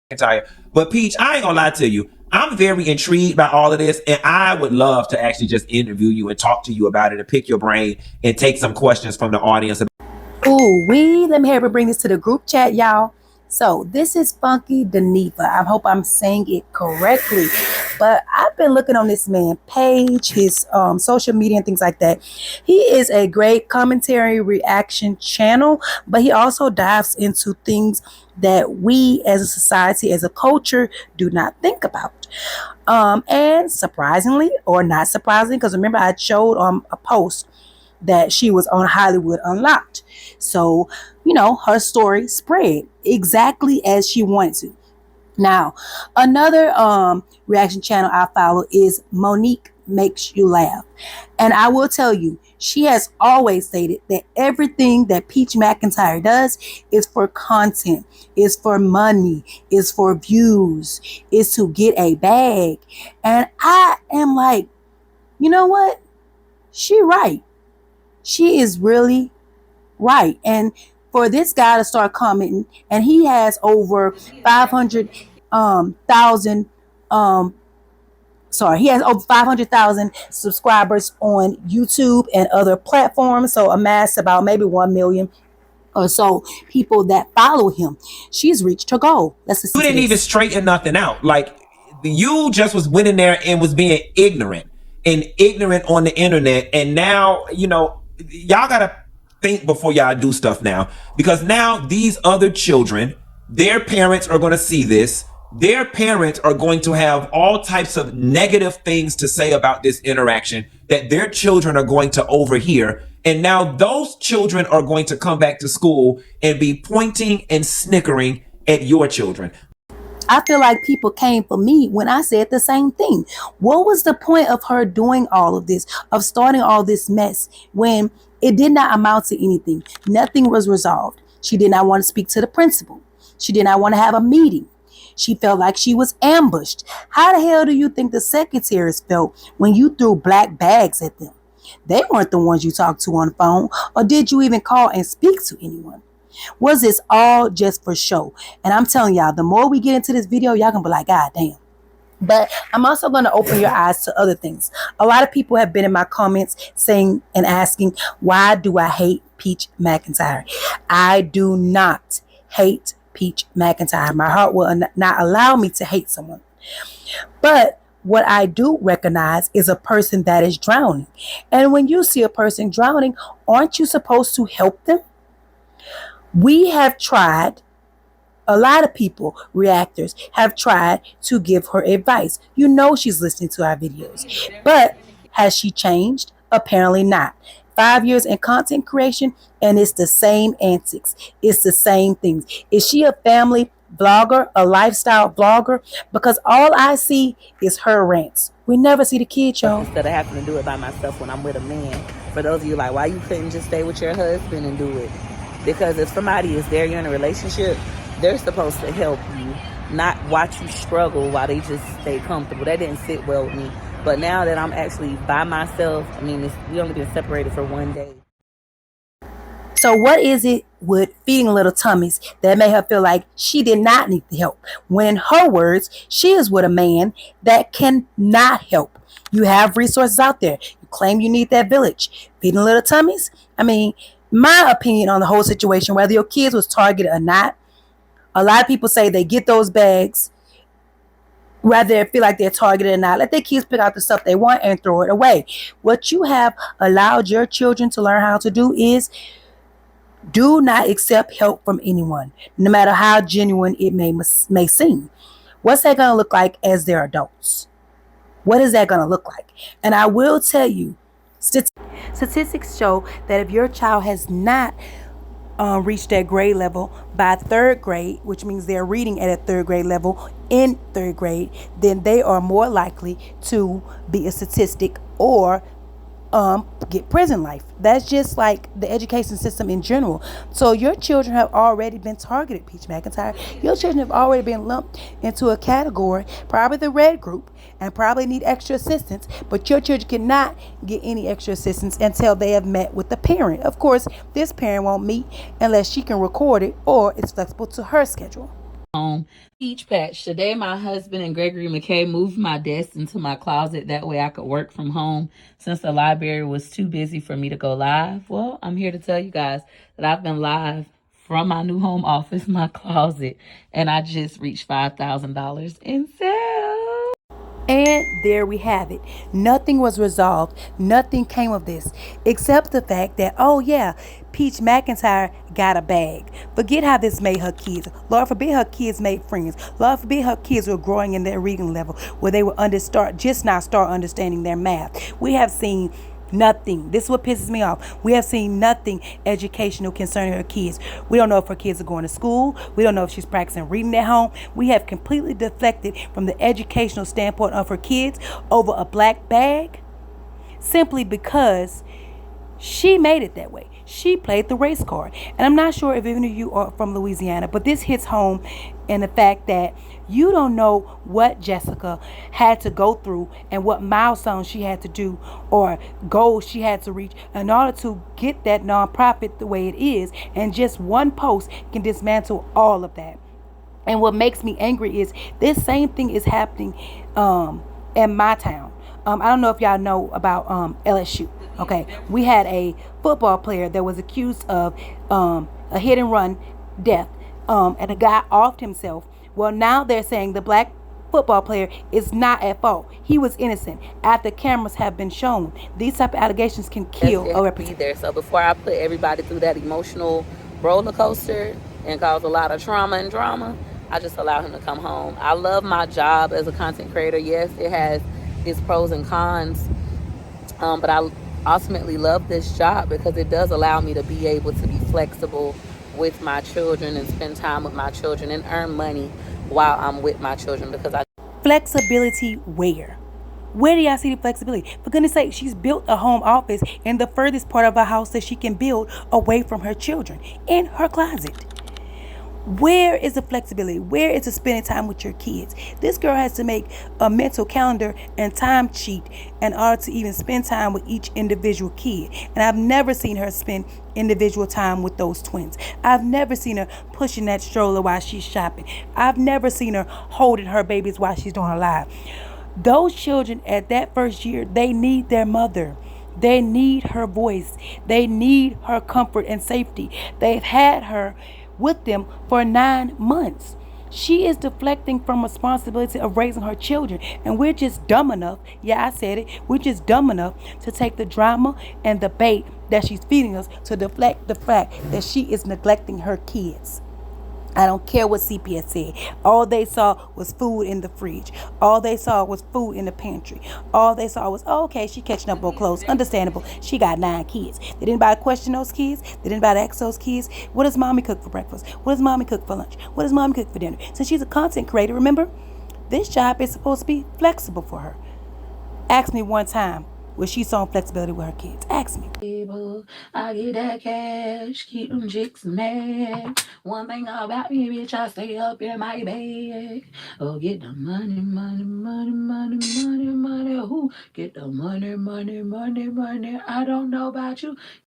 McIntyre. But Peach, I ain't gonna lie to you. I'm very intrigued by all of this, and I would love to actually just interview you and talk to you about it and pick your brain and take some questions from the audience. Let me have her bring this to the group chat, y'all. So this is Funky DINEVA. I hope I'm saying it correctly. But I've been looking on this man's page, his social media and things like that. He is a great commentary reaction channel, but he also dives into things that we as a society, as a culture, do not think about. And surprisingly, or not surprisingly, because remember I showed a post that she was on Hollywood Unlocked. So, her story spread exactly as she wanted to. Now, another reaction channel I follow is Monique Makes You Laugh. And I will tell you, she has always stated that everything that Peach McIntyre does is for content, is for money, is for views, is to get a bag. And I am like, you know what? She right. She is really right. And for this guy to start commenting, and he has over 500,000 he has over 500,000 subscribers on YouTube and other platforms, so amassed about maybe 1 million or so people that follow him. She's reached her goal. You didn't even straighten nothing out. Like, you just was went in there and was being ignorant on the internet, and now y'all gotta think before y'all do stuff now, because now these other children, their parents are going to see this. Their parents are going to have all types of negative things to say about this interaction that their children are going to overhear. And now those children are going to come back to school and be pointing and snickering at your children. I feel like people came for me when I said the same thing. What was the point of her doing all of this, of starting all this mess, when it did not amount to anything? Nothing was resolved. She did not want to speak to the principal. She did not want to have a meeting. She felt like she was ambushed. How the hell do you think the secretaries felt when you threw black bags at them? They weren't the ones you talked to on the phone, or did you even call and speak to anyone? Was this all just for show? And I'm telling y'all, the more we get into this video, y'all gonna be like, God damn. But I'm also going to open your eyes to other things. A lot of people have been in my comments saying and asking, why do I hate Peach McIntyre? I do not hate Peach McIntyre. My heart will not allow me to hate someone. But what I do recognize is a person that is drowning. And when you see a person drowning, aren't you supposed to help them? We have tried, a lot of people, reactors, have tried to give her advice. You know she's listening to our videos. But has she changed? Apparently not. 5 years in content creation, and it's the same antics. It's the same things. Is she a family vlogger, a lifestyle vlogger? Because all I see is her rants. We never see the kid show. Instead of having to do it by myself when I'm with a man. For those of you like, why you couldn't just stay with your husband and do it? Because if somebody is there, you're in a relationship, they're supposed to help you, not watch you struggle while they just stay comfortable. That didn't sit well with me. But now that I'm actually by myself, we only been separated for 1 day. So what is it with feeding little tummies that made her feel like she did not need the help? When in her words, she is with a man that cannot help. You have resources out there. You claim you need that village. Feeding little tummies? My opinion on the whole situation, whether your kids was targeted or not, a lot of people say they get those bags, whether they feel like they're targeted or not. Let their kids pick out the stuff they want and throw it away. What you have allowed your children to learn how to do is do not accept help from anyone, no matter how genuine it may seem. What's that going to look like as they're adults? What is that going to look like? And I will tell you, statistics show that if your child has not reached that grade level by 3rd grade, which means they're reading at a 3rd grade level in 3rd grade, then they are more likely to be a statistic or get prison life. That's just like the education system in general. So your children have already been targeted, Peach McIntyre. Your children have already been lumped into a category, probably the red group, and probably need extra assistance. But your children cannot get any extra assistance until they have met with the parent. Of course, this parent won't meet unless she can record it or it's flexible to her schedule. home. Peach patch. Today, my husband and Gregory McKay moved my desk into my closet. That way I could work from home since the library was too busy for me to go live. Well, I'm here to tell you guys that I've been live from my new home office, my closet, and I just reached $5,000 in sales. And there we have it. Nothing was resolved. Nothing came of this except the fact that, oh yeah, Peach McIntyre got a bag. Forget how this made her kids. Lord forbid her kids made friends. Lord forbid her kids were growing in their reading level where they were just now start understanding their math. We have seen nothing. This is what pisses me off. We have seen nothing educational concerning her kids. We don't know if her kids are going to school. We don't know if she's practicing reading at home. We have completely deflected from the educational standpoint of her kids over a black bag simply because she made it that way. She played the race card. And I'm not sure if any of you are from Louisiana, but this hits home in the fact that you don't know what Jessica had to go through and what milestones she had to do or goals she had to reach in order to get that nonprofit the way it is. And just one post can dismantle all of that. And what makes me angry is this same thing is happening in my town. I don't know if y'all know about LSU. Okay, we had a football player that was accused of a hit and run death, and a guy offed himself. Well, now they're saying the black football player is not at fault. He was innocent after cameras have been shown. These type of allegations can kill a reputation. There. So before I put everybody through that emotional roller coaster and cause a lot of trauma and drama, I just allow him to come home. I love my job as a content creator. Yes, it has its pros and cons, but I ultimately love this job because it does allow me to be able to be flexible with my children and spend time with my children and earn money while I'm with my children because I Flexibility where? Where do y'all see the flexibility? For goodness sake, she's built a home office in the furthest part of her house that she can build away from her children, in her closet. Where is the flexibility? Where is the spending time with your kids? This girl has to make a mental calendar and time sheet in order to even spend time with each individual kid. And I've never seen her spend individual time with those twins. I've never seen her pushing that stroller while she's shopping. I've never seen her holding her babies while she's doing her live. Those children at that first year, they need their mother. They need her voice. They need her comfort and safety. They've had her with them for 9 months. She is deflecting from responsibility of raising her children, and we're just dumb enough, yeah, I said it, we're just dumb enough to take the drama and the bait that she's feeding us to deflect the fact that she is neglecting her kids. I don't care what CPS said. All they saw was food in the fridge. All they saw was food in the pantry. All they saw was, oh, okay, she catching up on clothes. Understandable. She got 9 kids. Did anybody question those kids? Did anybody ask those kids? What does mommy cook for breakfast? What does mommy cook for lunch? What does mommy cook for dinner? Since she's a content creator, remember, this job is supposed to be flexible for her. Ask me one time where she saw flexibility with her kids. Ask me. I get that cash, keep them chicks mad. One thing about me, bitch, I stay up in my bag. Oh, get the money, money, money, money, money, money. Who get the money, money, money, money? I don't know about you.